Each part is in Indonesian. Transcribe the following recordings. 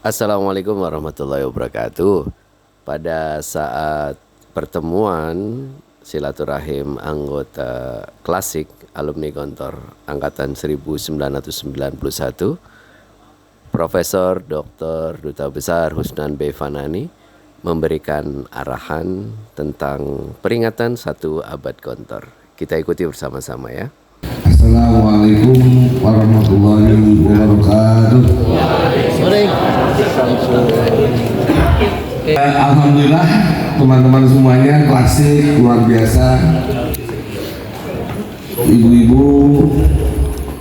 Assalamualaikum warahmatullahi wabarakatuh. Pada saat pertemuan silaturahim anggota klasik alumni Gontor angkatan 1991, Profesor Dr. Duta Besar Husnan B. Fanani memberikan arahan tentang peringatan 1 abad Gontor. Kita ikuti bersama-sama ya. Assalamualaikum warahmatullahi wabarakatuh. Alhamdulillah teman-teman semuanya klasik luar biasa, ibu-ibu,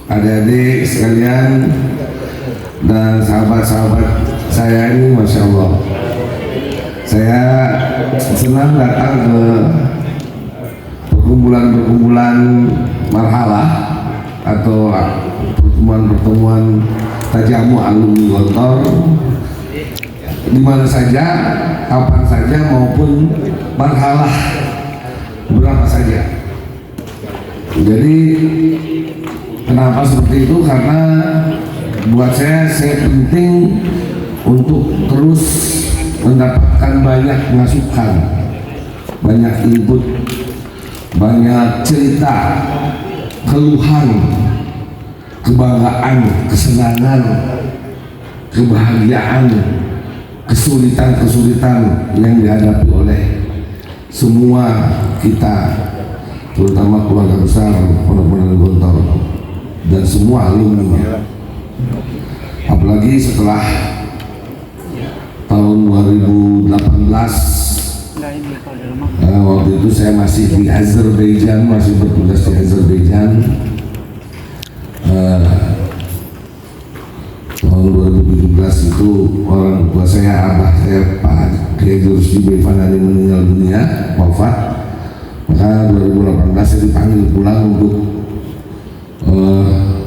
adik-adik sekalian, dan sahabat-sahabat saya ini, Masya Allah, saya senang datang ke perkumpulan marhalah atau pertemuan tajamu alumni Gontor di mana saja, kapan saja, maupun marhalah berapa saja. Jadi kenapa seperti itu? Karena buat saya penting untuk terus mendapatkan banyak masukan, banyak input, banyak cerita, keluhan, kebanggaan, kesenangan, kebahagiaan, kesulitan-kesulitan yang dihadapi oleh semua kita, terutama keluarga besar Pondok Gontor dan semua alumni. Apalagi setelah tahun 2018, waktu itu saya masih di Azerbaijan, masih bertugas di Azerbaijan. Tahun 2017 itu orang tua saya, abah saya, Pak Kiai Rusdi B. Fanani meninggal dunia, wafat. Maka 2018 saya dipanggil pulang untuk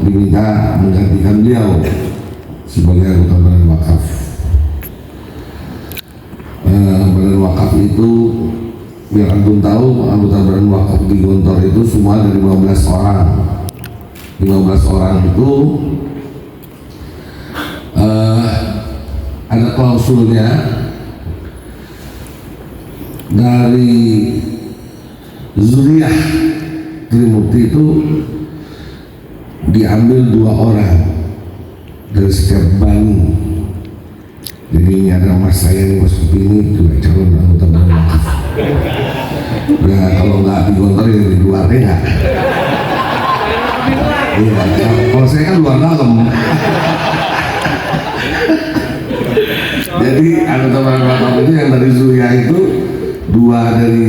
diminta menggantikan beliau sebagai anggota Badan Wakaf. Badan Wakaf itu, biar antum tahu, anggota Badan Wakaf di Gontor itu semua dari 15 orang. 15 orang itu ada klausulnya. Dari Zuriyah Trimurti itu diambil 2 orang dari setiap bani. Jadi ini ada mas saya nih, mas Kopi ini juga calon anggota Badan Wakaf. Ya kalau nggak di Gontor ya di luarnya nggak. Iya, kalau saya kan luar dalam. Jadi anggota Badan Wakaf itu yang dari Zuriyah itu 2 dari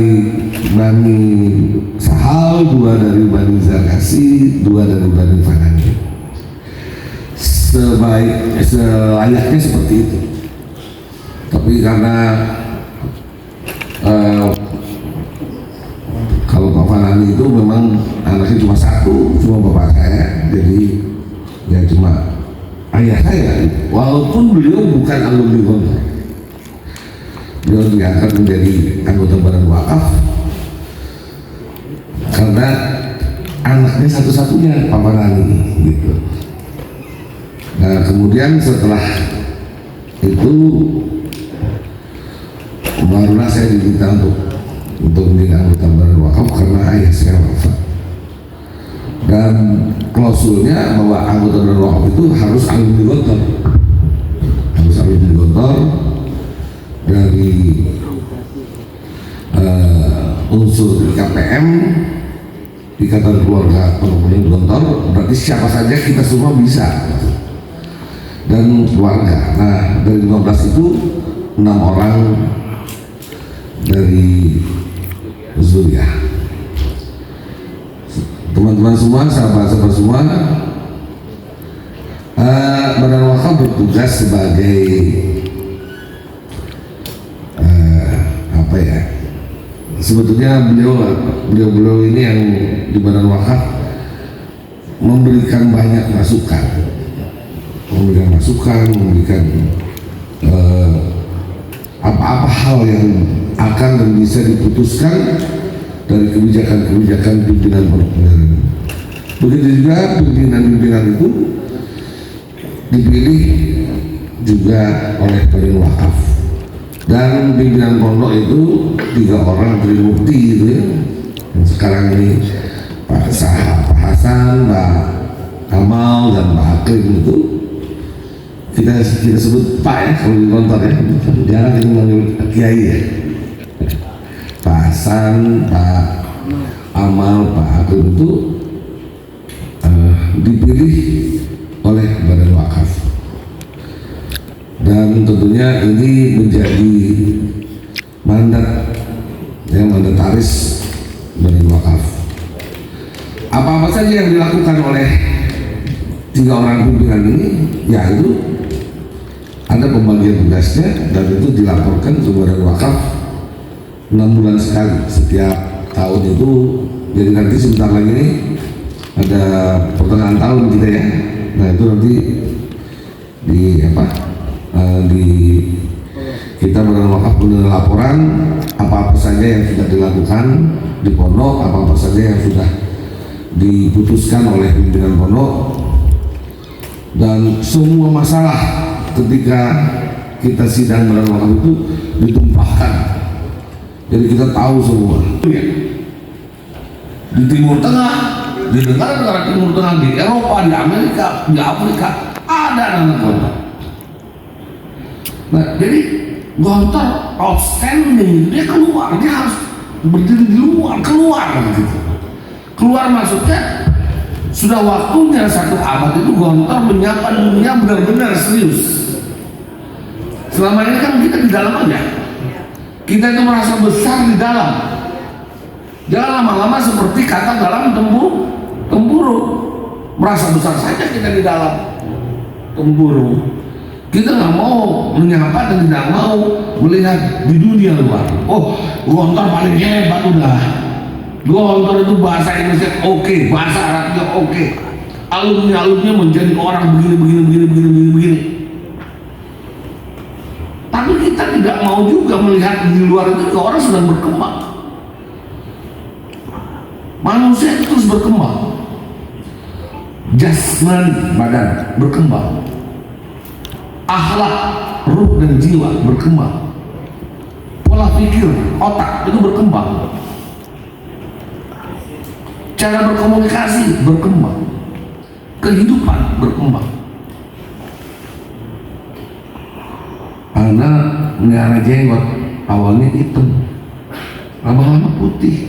Bani Sahal, 2 dari Bani Zarkasi, 2 dari Bani Fanani. Selayaknya seperti itu. Tapi karena kalau Pak Fanani itu memang anaknya cuma 1, cuma bapak saya, jadi ya cuma ayah saya, walaupun beliau bukan alumni Gontor. Beliau diangkat menjadi anggota Badan Wakaf karena anaknya satu-satunya Pak Fanani gitu. Nah kemudian setelah itu barulah saya diminta untuk menjadi anggota Badan Wakaf karena ayah saya wafat. Dan klausulnya bahwa anggota Badan Wakaf itu harus alumni Gontor, harus alumni Gontor dari unsur IKPM, Ikatan Keluarga Pondok Gontor. Berarti siapa saja kita semua bisa, dan keluarga. Nah dari 15 itu 6 orang dari Zuriyah. Teman-teman semua, sahabat-sahabat semua, Badan Wakaf bertugas sebagai apa ya? Sebetulnya beliau ini yang di Badan Wakaf memberikan banyak masukan, memberikan apa-apa hal yang akan dan bisa diputuskan dari kebijakan-kebijakan pimpinan Pondok Pesantren. Begitu juga pimpinan-pimpinan itu dipilih juga oleh Badan Wakaf, dan pimpinan pondok itu 3 orang trimurti gitu ya, yang sekarang ini Pak Hasan, Pak Kamal, dan Pak Akrim itu kita sebut Pak ya kalau di kantor ya, jarang kita manggil Kiai ya. Pak Hasan, Pak Amal, Pak Akrim itu dipilih oleh Badan Wakaf, dan tentunya ini menjadi mandat yang mandataris Badan Wakaf. Apa-apa saja yang dilakukan oleh 3 orang pimpinan ini, yaitu ada pembagian tugasnya, dan itu dilaporkan ke Badan Wakaf 6 bulan sekali setiap tahun itu. Jadi nanti sebentar lagi ini ada pertengahan tahun kita ya. Nah itu nanti kita Badan Wakaf punya laporan apa-apa saja yang sudah dilakukan di pondok, apa-apa saja yang sudah diputuskan oleh pimpinan pondok, dan semua masalah ketika kita sidang Badan Wakaf itu ditumpahkan. Jadi kita tahu semua. Di Timur Tengah, di negara-negara Timur Tengah, di Eropa, di Amerika, di Afrika ada anak Gontor. Nah, jadi Gontor outstanding, dia keluar, dia harus berdiri di luar, keluar gitu. Keluar maksudnya sudah waktunya 1 abad itu Gontor menyapa dunia benar-benar serius. Selama ini kan kita di dalam aja, kita itu merasa besar di dalam. Jangan lama-lama seperti kata dalam tempurung, merasa besar saja kita di dalam tempurung. Kita nggak mau menyapa dan tidak mau melihat di dunia luar. Oh, Gontor paling hebat udah. Gontor itu bahasa Indonesia oke, bahasa Arabnya oke. Alumni-alumnya menjadi orang begini. Tapi kita tidak mau juga melihat di luar itu orang sedang berkembang. Manusia itu terus berkembang. Jasmani badan berkembang. Akhlak, ruh dan jiwa berkembang. Pola pikir, otak itu berkembang. Cara berkomunikasi berkembang. Kehidupan berkembang. Anak melihara jenggot, awalnya hitam, lama-lama putih.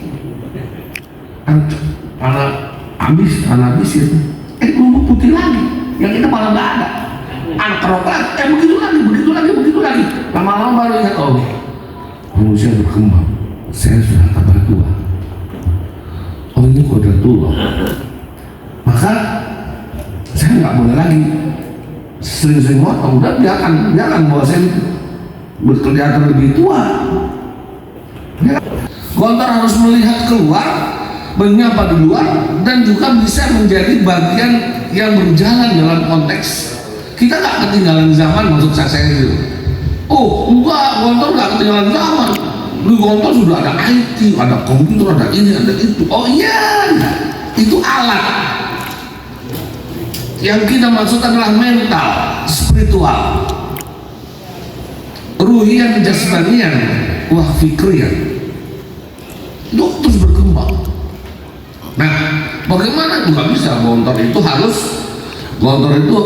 Anak habis itu, belum putih lagi. Yang kita malah nggak ada. Anak kerokan, begitu lagi. Lama-lama baru ingat, oh, manusia berkembang. Saya sudah tambah tua. Oh, ini kodratullah. Maka saya nggak boleh lagi sering-sering ngomong. Udah jangan bahwa saya kelihatan lebih tua. Gontor harus melihat keluar, menyapa di luar, dan juga bisa menjadi bagian yang berjalan dalam konteks. Kita nggak ketinggalan zaman, maksud saya itu. Oh enggak, Gontor nggak ketinggalan zaman. Di Gontor sudah ada IT, ada komputer, ada ini, ada itu. Oh iya, itu alat. Yang kita maksud adalah mental, spiritual, ruhian, jasmanian, wah fikrian. Itu terus berkembang. Nah, bagaimana? Nggak bisa. Gontor itu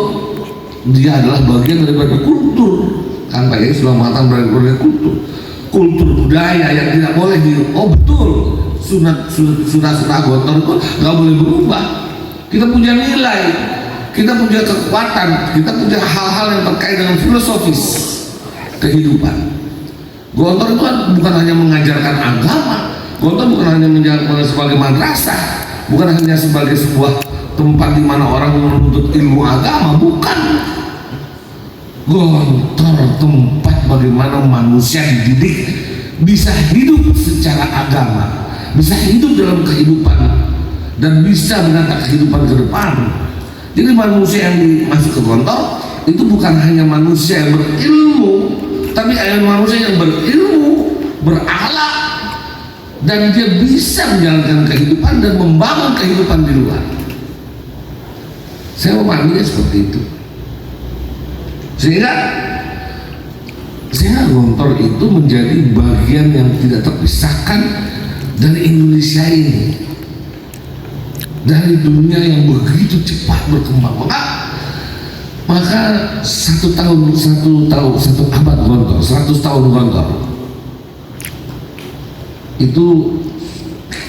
dia adalah bagian daripada kultur. Kan Pak Yai sudah mengatakan bagian kultur budaya yang tidak boleh betul. Sunat Gontor itu nggak boleh berubah. Kita punya nilai, kita punya kekuatan, kita punya hal-hal yang terkait dengan filosofis kehidupan. Gontor itu kan bukan hanya mengajarkan agama. Gontor bukan hanya menjalankan sebagai madrasah, bukan hanya sebagai sebuah tempat di mana orang menuntut ilmu agama, bukan. Gontor tempat bagaimana manusia dididik bisa hidup secara agama, bisa hidup dalam kehidupan, dan bisa menata kehidupan ke depan. Jadi manusia yang masuk ke Gontor itu bukan hanya manusia yang berilmu, tapi ada manusia yang berilmu, berakhlak, dan dia bisa menjalankan kehidupan dan membangun kehidupan di luar. Saya memahaminya seperti itu, sehingga Sehingga Gontor itu menjadi bagian yang tidak terpisahkan dari Indonesia ini, dari dunia yang begitu cepat berkembang. Maka satu abad Gontor, 100 tahun Gontor itu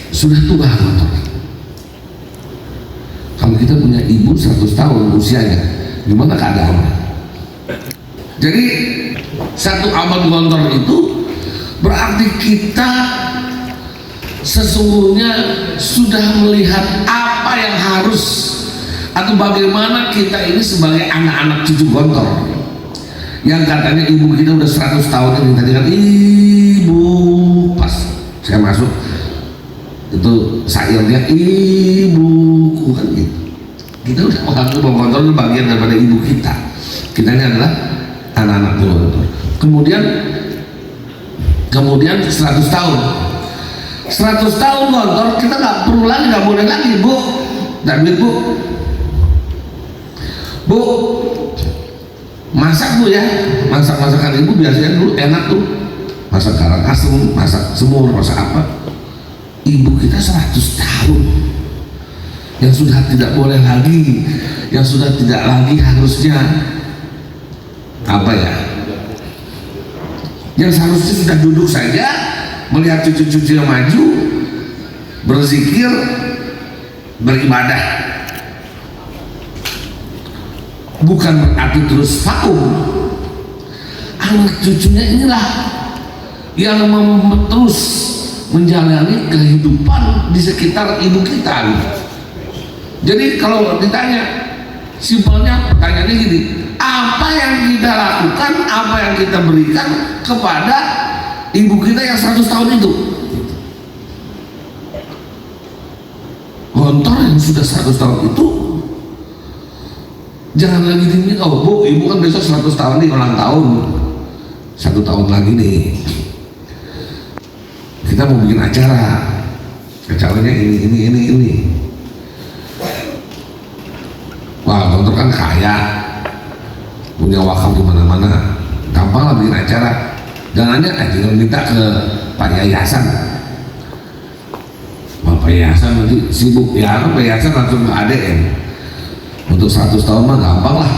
sudah tua Gontor. Kalau kita punya ibu 100 tahun usianya, gimana keadaannya? Jadi satu abad Gontor itu berarti kita sesungguhnya sudah melihat apa yang harus atau bagaimana kita ini sebagai anak-anak cucu Gontor yang katanya ibu kita udah 100 tahun ini. Tadi kan ibu, pas saya masuk itu sairnya ibuku kan gitu. Kita udah menganggap bahwa Gontor itu bagian daripada ibu kita. Kita ini adalah anak-anak Gontor. Kemudian 100 tahun 100 tahun Gontor, kita nggak perlu lagi, nggak boleh lagi bu dan bu masak bu ya, masakan ibu biasanya dulu enak tuh, masak karangasem, masak semur, masak apa. Ibu kita 100 tahun yang sudah tidak boleh lagi, yang sudah tidak lagi harusnya apa ya, yang seharusnya sudah duduk saja melihat cucu-cucu yang maju, berzikir, beribadah, bukan berarti terus vakum. Anak cucunya inilah yang terus menjalani kehidupan di sekitar ibu kita. Jadi kalau ditanya, simpelnya pertanyaannya gini, apa yang kita lakukan, apa yang kita berikan kepada ibu kita yang 100 tahun itu? Gontor yang sudah 100 tahun itu jangan lagi diminta, oh bu, ibu kan besok 100 tahun nih ulang tahun, 1 tahun lagi nih kita mau bikin acaranya ini. Wah, Gontor kan kaya, punya wakaf di mana-mana, gampang lah bikin acara. Jangan aja tinggal minta ke Pak Yayasan. Pak Yayasan nanti sibuk ya, Pak Yayasan langsung ke ADM. Untuk 100 tahun mah gampang lah.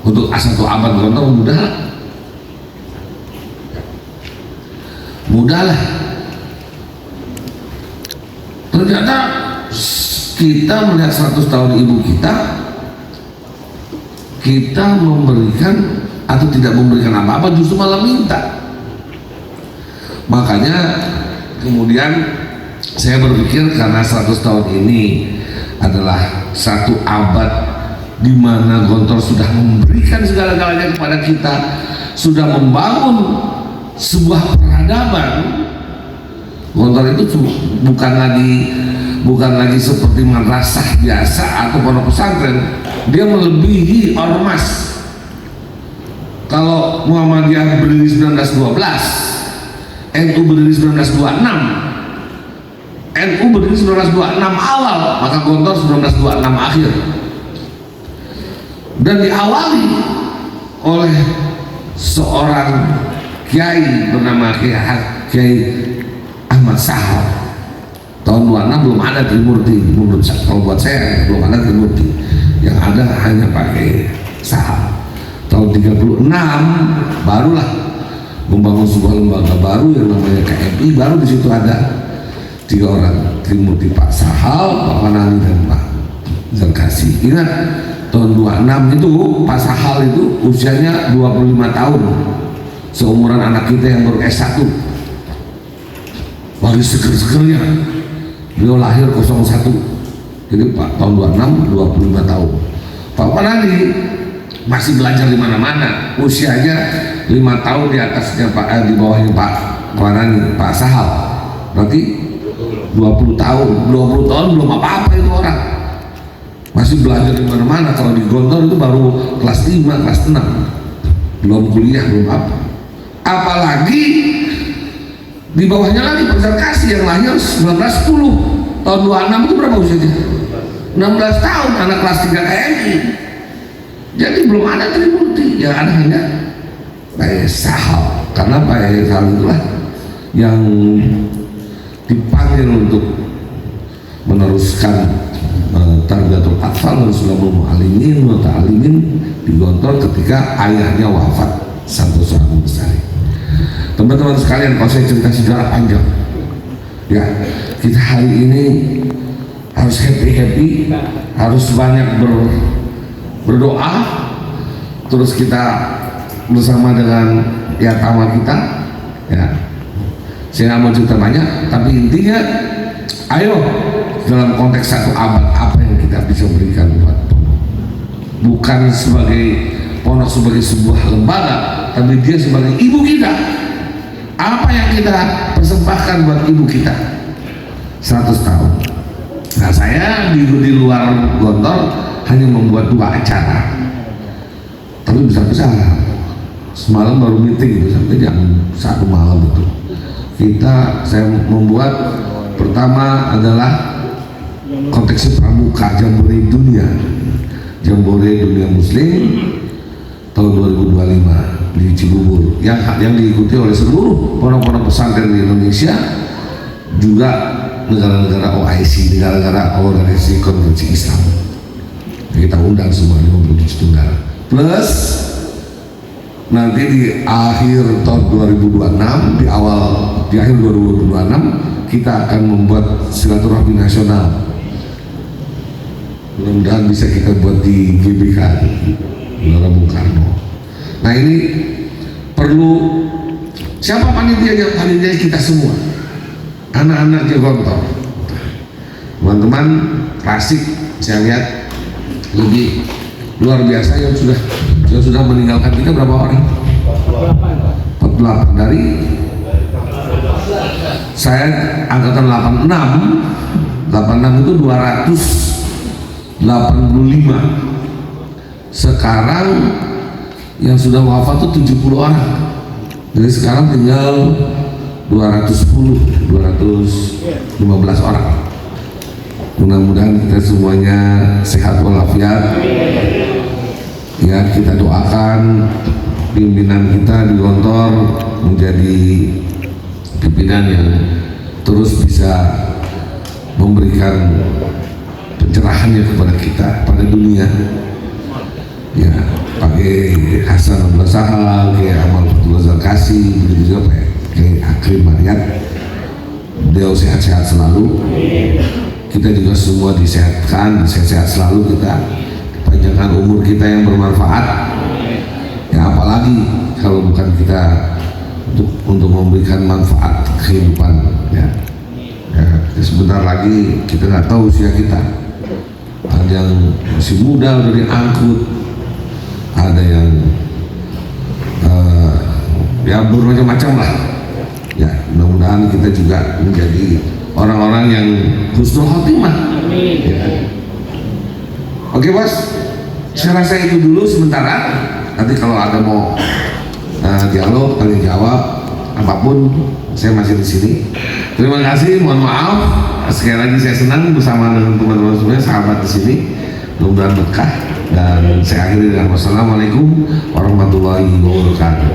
Untuk satu abad Gontor mudah lah. Ternyata kita melihat 100 tahun ibu kita memberikan atau tidak memberikan apa-apa, justru malah minta. Makanya kemudian saya berpikir karena 100 tahun ini adalah satu abad di mana Gontor sudah memberikan segala-galanya kepada kita, sudah membangun sebuah peradaban. Gontor itu bukan lagi seperti madrasah biasa atau pondok pesantren, dia melebihi ormas. Kalau Muhammadiyah berdiri 1912, NU berdiri 1926, NU berdiri 1926 awal, maka Gontor 1926 akhir, dan diawali oleh seorang kiai bernama Kiai Ahmad Sahal. Tahun 26 belum ada Trimurti, menurut saya, kalau buat saya belum ada Trimurti, yang ada hanya pakai Sahal. Tahun 36 barulah membangun sebuah lembaga baru yang namanya KMI, baru di situ ada 3 orang, Trimurti, Pak Sahal, Pak Fanani, dan Pak Zarkasi. Ingat tahun 26 itu Pak Sahal itu usianya 25 tahun, seumuran anak kita yang baru S1, baru seger-segernya. Beliau lahir 01, jadi Pak tahun 26 25 tahun. Pak Fanani masih belajar di mana-mana, usianya 5 tahun di atasnya di bawahnya Pak Fanani, Pak Sahal, berarti 20 tahun belum apa-apa itu orang, masih belajar di mana-mana. Kalau di Gontor itu baru kelas 5, kelas 6, belum kuliah, belum apa. Apalagi di bawahnya lagi Pak Zarkasi yang lahir 1910, tahun 26 itu berapa usianya? 16 tahun, anak kelas 3 KMI. Jadi belum ada Trimurti, yang ada hanya Pak Yai Sahal, karena Pak Yai Sahal itulah yang dipanggil untuk meneruskan Tarbiyatul Atfal dan Sulamul Mu'allimin wa Ta'alimin di Gontor ketika ayahnya wafat, Santoso Agung Bestari. Teman-teman sekalian, kalau saya cerita sejarah panjang ya, kita hari ini harus happy, harus banyak berdoa, terus kita bersama dengan yatama kita ya. Saya nggak mau cerita banyak, tapi intinya ayo dalam konteks satu abad apa yang kita bisa berikan buat pondok, bukan sebagai pondok sebagai sebuah lembaga, tapi dia sebagai ibu kita. Apa yang kita persembahkan buat ibu kita 100 tahun. Nah, saya di luar Gontor hanya membuat 2 acara, tapi besar-besar. Semalam baru meeting itu sampai jam 1 malam itu. Saya membuat pertama adalah konteksnya pramuka Jambore Dunia Muslim tahun 2025 di Cibubur yang diikuti oleh seluruh pondok-pondok pesantren di Indonesia, juga negara-negara OIC, negara-negara organisasi konferensi Islam. Kita undang semua 57 negara, plus nanti di akhir tahun 2026, di akhir 2026 kita akan membuat silaturahmi nasional. Mudah-mudahan bisa kita buat di GBK, Gelora Bung Karno. Nah, ini perlu siapa panitianya? Panitia kita semua, anak-anak Gontor. Teman-teman klasik saya lihat lebih luar biasa yang sudah meninggalkan kita berapa orang? 48 dari saya angkatan 86 itu 285. Sekarang yang sudah wafat itu 70 orang. Jadi sekarang tinggal 215 orang. Mudah-mudahan kita semuanya sehat walafiat. Ya, kita doakan pimpinan kita di Gontor menjadi pimpinan yang terus bisa memberikan pencerahannya kepada kita, pada dunia. Ya, pakai Hasan Abdullah Sahal, kayak Amal Fatullah Zarkasi, begitu juga kayak Akrim Maryat. Beliau sehat-sehat selalu. Kita juga semua disehatkan, sehat-sehat selalu kita. Panjangkan umur kita yang bermanfaat. Ya, apalagi kalau bukan kita untuk memberikan manfaat kehidupan. Ya, sebentar lagi kita nggak tahu usia kita. Ada yang masih muda udah diangkut, ada yang ya bermacam-macam lah. Ya, mudah-mudahan kita juga menjadi orang-orang yang husnul khotimah. Ya. Oke bos, saya rasa itu dulu sementara. Nanti kalau ada mau dialog, tanya jawab, apapun, saya masih di sini. Terima kasih, mohon maaf. Sekali lagi saya senang bersama dengan teman-teman semuanya, sahabat di sini. Mudah-mudahan berkah. Dan saya akhiri dengan wassalamualaikum warahmatullahi wabarakatuh.